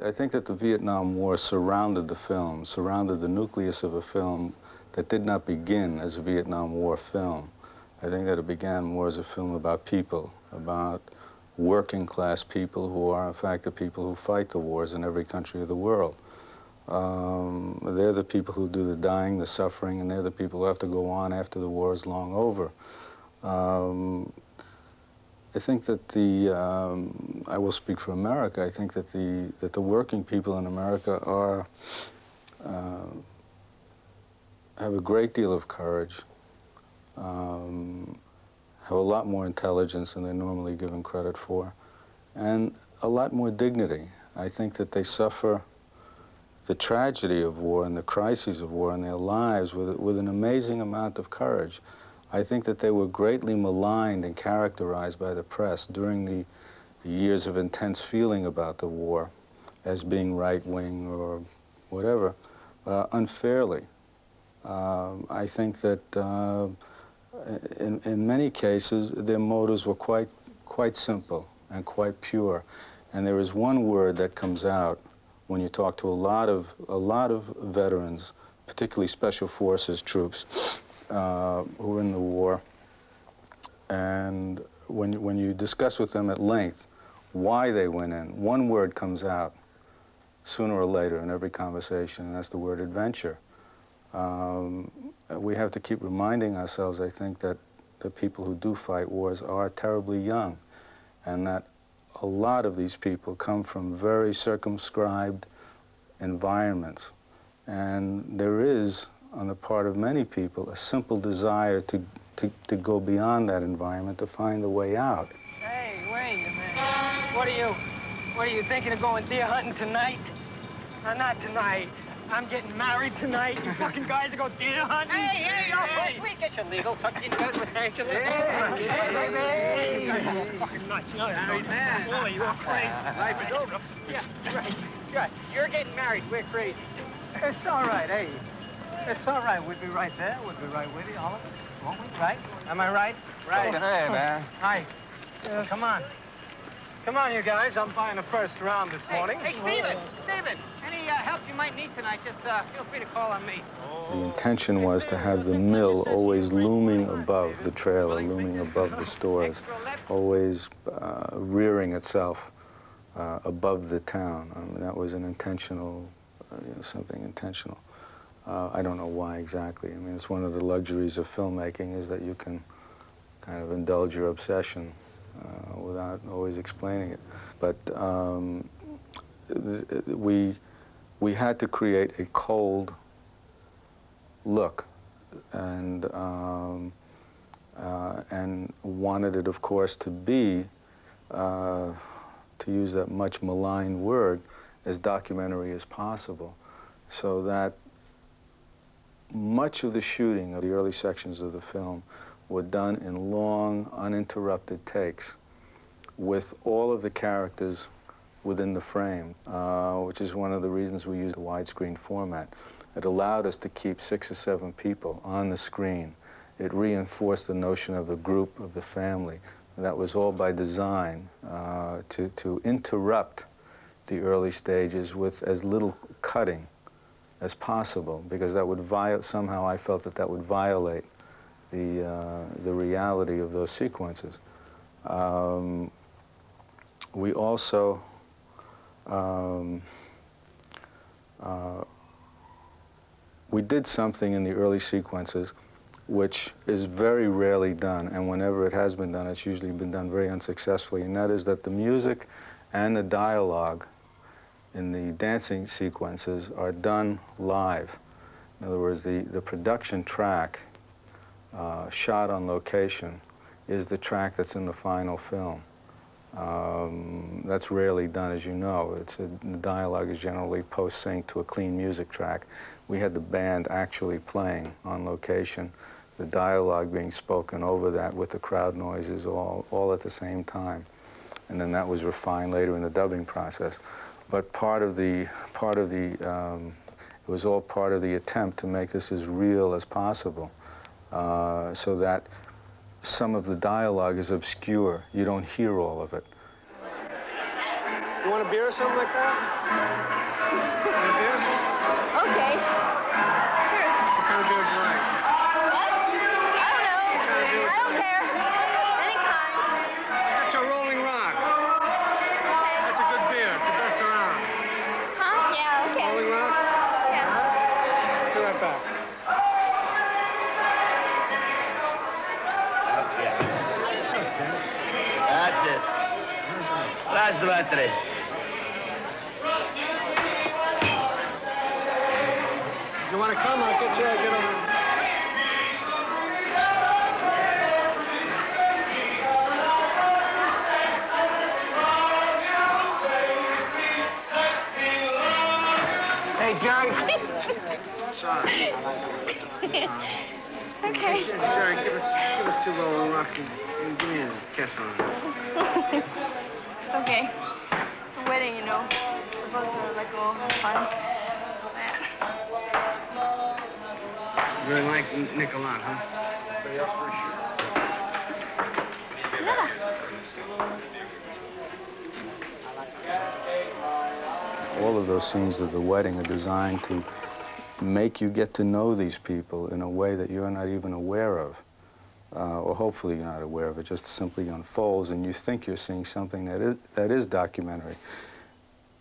I think that the Vietnam War surrounded the film, surrounded the nucleus of a film that did not begin as a Vietnam War film. I think that it began more as a film about people, about working class people who are in fact the people who fight the wars in every country of the world. They're the people who do the dying, the suffering, and they're the people who have to go on after the war is long over. I think that I will speak for America, I think that the working people in America have a great deal of courage, have a lot more intelligence than they're normally given credit for, and a lot more dignity. I think that they suffer the tragedy of war and the crises of war in their lives with an amazing amount of courage. I think that they were greatly maligned and characterized by the press during the years of intense feeling about the war as being right-wing or whatever, unfairly. I think that in many cases their motives were quite simple and quite pure. And there is one word that comes out when you talk to a lot of veterans, particularly Special Forces troops, who were in the war, and when you discuss with them at length why they went in, one word comes out sooner or later in every conversation, and that's the word adventure. We have to keep reminding ourselves, I think, that the people who do fight wars are terribly young, and that a lot of these people come from very circumscribed environments, and there is, on the part of many people, a simple desire to go beyond that environment, to find the way out. Hey, wait a minute. What are you thinking of going deer hunting tonight? No, not tonight. I'm getting married tonight. You fucking guys are going deer hunting. Hey, no, we get your legal tucked in bed with Angela. Hey, you guys are all fucking nuts. You know that, don't you? Man. Boy, you're all crazy. Life is over. Yeah, right. Right. You're getting married. We're crazy. It's all right, hey. It's all right. We'll be right there. We'll be right with you, all of us. Won't we? Right? Am I right? Right. Hey, man. Hi. Come on. Come on, you guys. I'm buying the first round this morning. Hey, Stephen, any help you might need tonight, just feel free to call on me. The intention was to have the mill always looming above the trailer, looming above the stores, always rearing itself above the town. I mean, that was an intentional, something intentional. I don't know why exactly. I mean, it's one of the luxuries of filmmaking is that you can kind of indulge your obsession without always explaining it. But we had to create a cold look, and wanted it, of course, to be, to use that much maligned word, as documentary as possible, so that much of the shooting of the early sections of the film were done in long, uninterrupted takes with all of the characters within the frame, which is one of the reasons we used the widescreen format. It allowed us to keep 6 or 7 people on the screen. It reinforced the notion of the group, of the family. And that was all by design, to interrupt the early stages with as little cutting as possible, because that would somehow I felt that that would violate the reality of those sequences. We also we did something in the early sequences which is very rarely done, and whenever it has been done, it's usually been done very unsuccessfully, and that is that the music and the dialogue in the dancing sequences are done live. In other words, the production track shot on location is the track that's in the final film. That's rarely done, as you know. The dialogue is generally post-synced to a clean music track. We had the band actually playing on location, the dialogue being spoken over that with the crowd noises all at the same time. And then that was refined later in the dubbing process. But it was all part of the attempt to make this as real as possible, so that some of the dialogue is obscure. You don't hear all of it. You want a beer or something like that? Want a beer or something? Okay. Sure. What kind of beer would you like? What? I don't know. I don't care. Any kind. That's a Rolling Rock. Okay. That's a good beer. It's the best around. Huh? Yeah, okay. Rolling Rock? Yeah. Be right back. That's it. Last battery. If you want to come, I'll get over. Hey, Jerry. Sorry. Okay. Jerry, give us 2 Rolling Rocks and give me a kiss on it. Okay. It's a wedding, you know. We're supposed to, like, go have fun. You really like Nick a lot, huh? Yeah. All of those scenes of the wedding are designed to make you get to know these people in a way that you're not even aware of. Or hopefully you're not aware of it, just simply unfolds and you think you're seeing something that is documentary.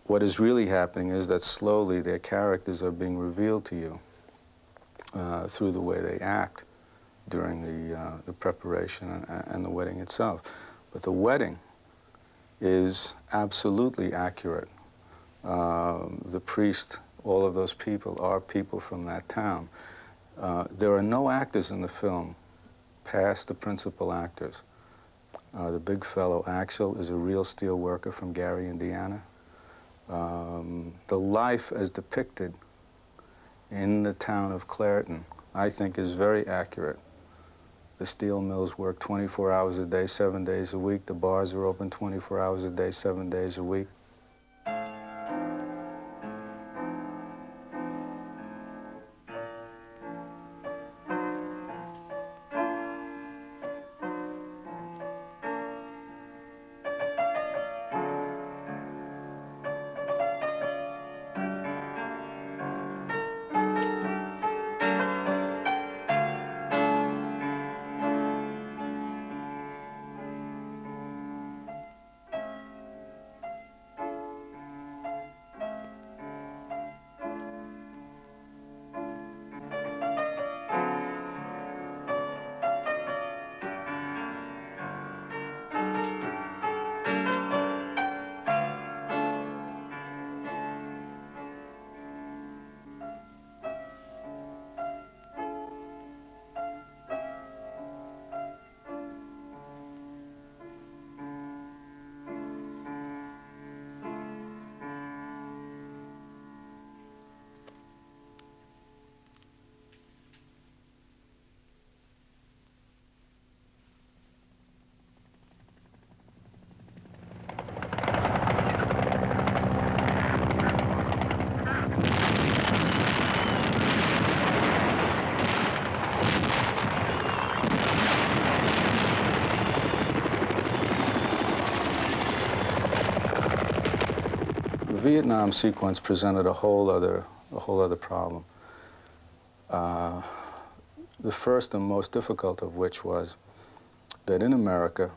What is really happening is that slowly their characters are being revealed to you through the way they act during the preparation and the wedding itself. But the wedding is absolutely accurate. The priest, all of those people are people from that town. There are no actors in the film past the principal actors. The big fellow, Axel, is a real steel worker from Gary, Indiana. The life as depicted in the town of Clairton, I think, is very accurate. The steel mills work 24 hours a day, 7 days a week. The bars are open 24 hours a day, 7 days a week. The Vietnam sequence presented a whole other problem. The first and most difficult of which was that in America,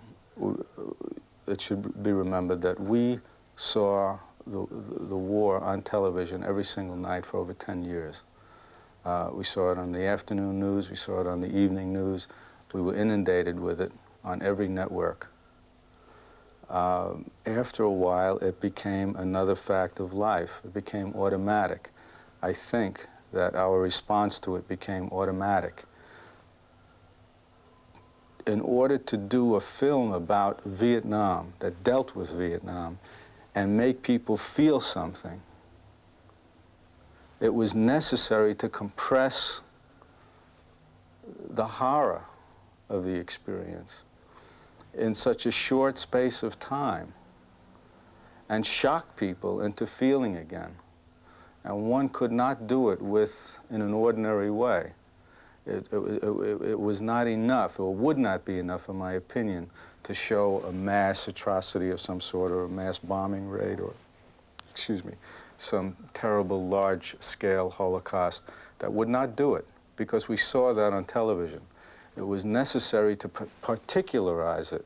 it should be remembered that we saw the war on television every single night for over 10 years. We saw it on the afternoon news, we saw it on the evening news. We were inundated with it on every network. After a while, it became another fact of life. It became automatic. I think that our response to it became automatic. In order to do a film about Vietnam, that dealt with Vietnam, and make people feel something, it was necessary to compress the horror of the experience in such a short space of time and shock people into feeling again. And one could not do it in an ordinary way. It was not enough, or would not be enough, in my opinion, to show a mass atrocity of some sort, or a mass bombing raid, or, excuse me, some terrible large-scale Holocaust. That would not do it, because we saw that on television. It was necessary to particularize it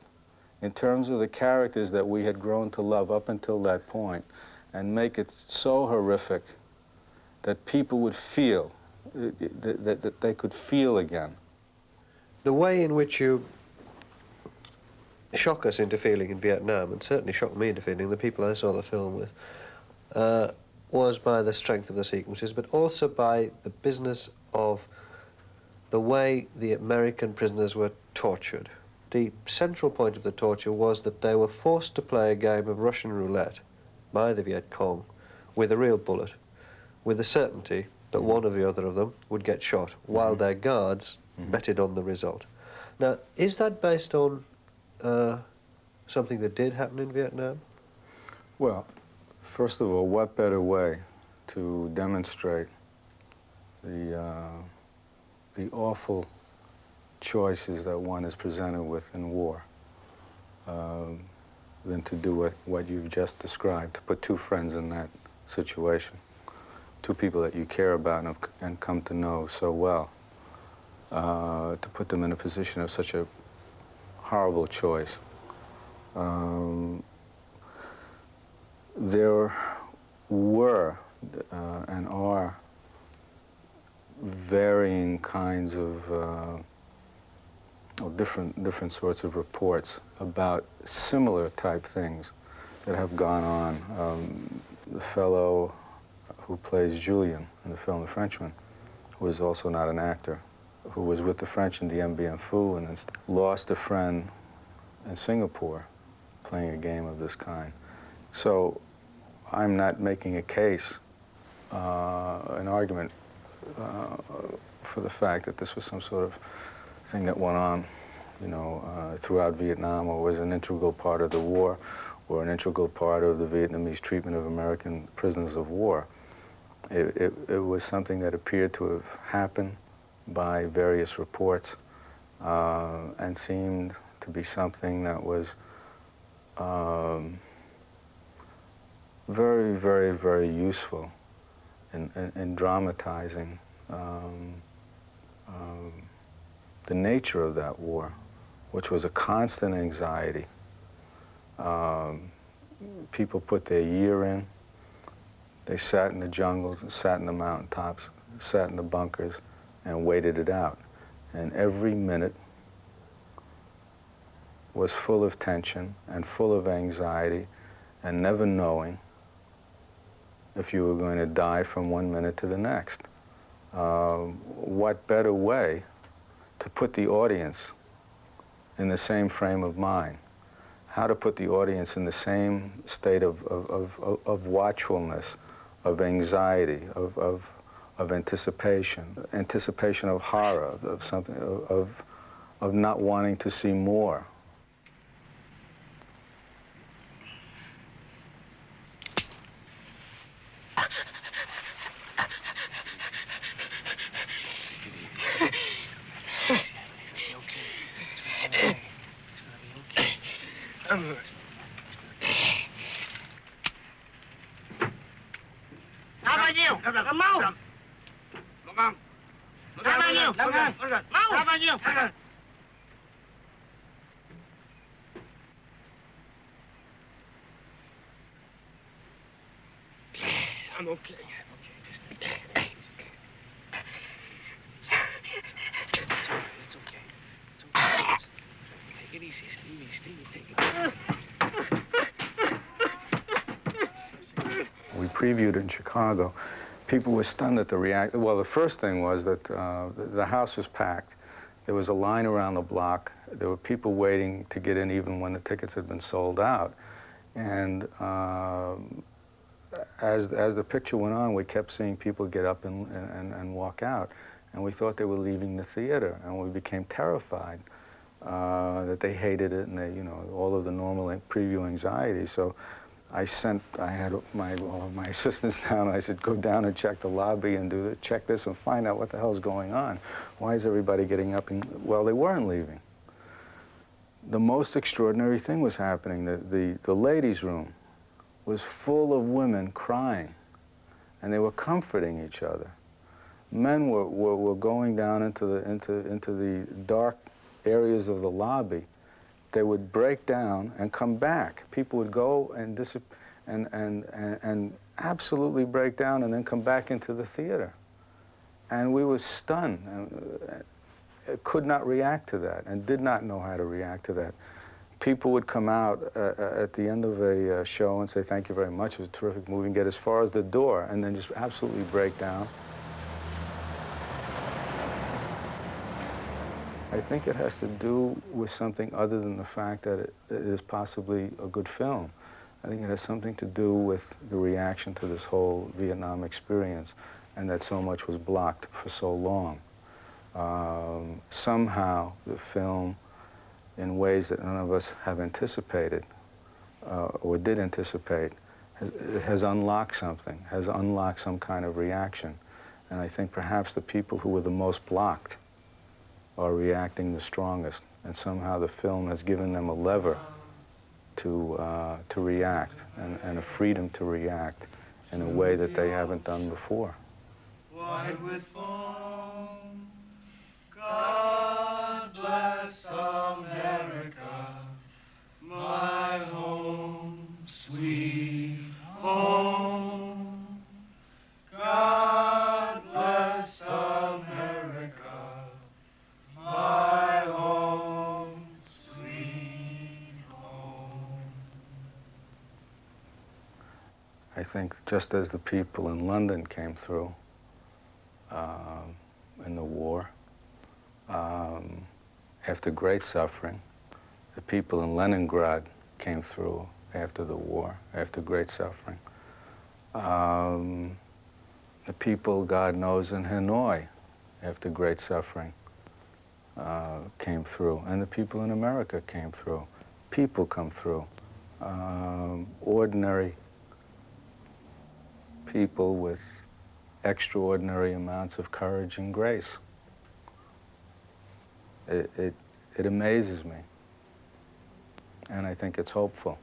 in terms of the characters that we had grown to love up until that point, and make it so horrific that people would feel, that they could feel again. The way in which you shock us into feeling in Vietnam, and certainly shocked me into feeling, the people I saw the film with, was by the strength of the sequences, but also by the business of the way the American prisoners were tortured. The central point of the torture was that they were forced to play a game of Russian roulette by the Viet Cong with a real bullet, with the certainty that one or the other of them would get shot, while their guards betted on the result. Now, is that based on something that did happen in Vietnam? Well, first of all, what better way to demonstrate the awful choices that one is presented with in war than to do what you've just described, to put two friends in that situation, two people that you care about and come to know so well, to put them in a position of such a horrible choice. There were and are varying kinds of different sorts of reports about similar type things that have gone on. The fellow who plays Julien in the film The Frenchman was also not an actor, who was with the French in Dien Bien Phu and then lost a friend in Singapore playing a game of this kind. So I'm not making a case, an argument for the fact that this was some sort of thing that went on, you know, throughout Vietnam, or was an integral part of the war, or an integral part of the Vietnamese treatment of American prisoners of war. It was something that appeared to have happened by various reports and seemed to be something that was very, very, very useful in dramatizing the nature of that war, which was a constant anxiety. People put their year in. They sat in the jungles, and sat in the mountaintops, sat in the bunkers, and waited it out. And every minute was full of tension and full of anxiety, and never knowing if you were going to die from one minute to the next. What better way to put the audience in the same frame of mind? How to put the audience in the same state of watchfulness, of anxiety, of anticipation of horror, of something, of not wanting to see more. How about you? Come on. How about you? How about you? I'm okay. Just it's okay. It's okay. Take it easy, Stevie. Take it easy. We previewed it in Chicago. People were stunned at the reaction. Well, the first thing was that the house was packed. There was a line around the block. There were people waiting to get in even when the tickets had been sold out. And as the picture went on, we kept seeing people get up and walk out. And we thought they were leaving the theater. And we became terrified that they hated it and they, you know, all of the normal preview anxiety. So I had all of my assistants down, and I said, go down and check the lobby and check this and find out what the hell's going on. Why is everybody getting up? And, well, they weren't leaving. The most extraordinary thing was happening. The ladies' room was full of women crying, and they were comforting each other. Men were going down into the dark areas of the lobby. They would break down and come back. People would go and absolutely break down and then come back into the theater. And we were stunned and could not react to that and did not know how to react to that. People would come out at the end of a show and say, thank you very much, it was a terrific movie, and get as far as the door and then just absolutely break down. I think it has to do with something other than the fact that it is possibly a good film. I think it has something to do with the reaction to this whole Vietnam experience and that so much was blocked for so long. Somehow the film, in ways that none of us have anticipated or did anticipate, has unlocked something, has unlocked some kind of reaction. And I think perhaps the people who were the most blocked are reacting the strongest, and somehow the film has given them a lever to react and a freedom to react in a way that they haven't done before. White with foam, God bless America, my home, sweet home. God bless America, my home, sweet home. I think just as the people in London came through in the war, after great suffering, the people in Leningrad came through after the war, after great suffering. The people, God knows, in Hanoi, after great suffering, came through, and the people in America came through. People come through. Ordinary people with extraordinary amounts of courage and grace. It amazes me, and I think it's hopeful.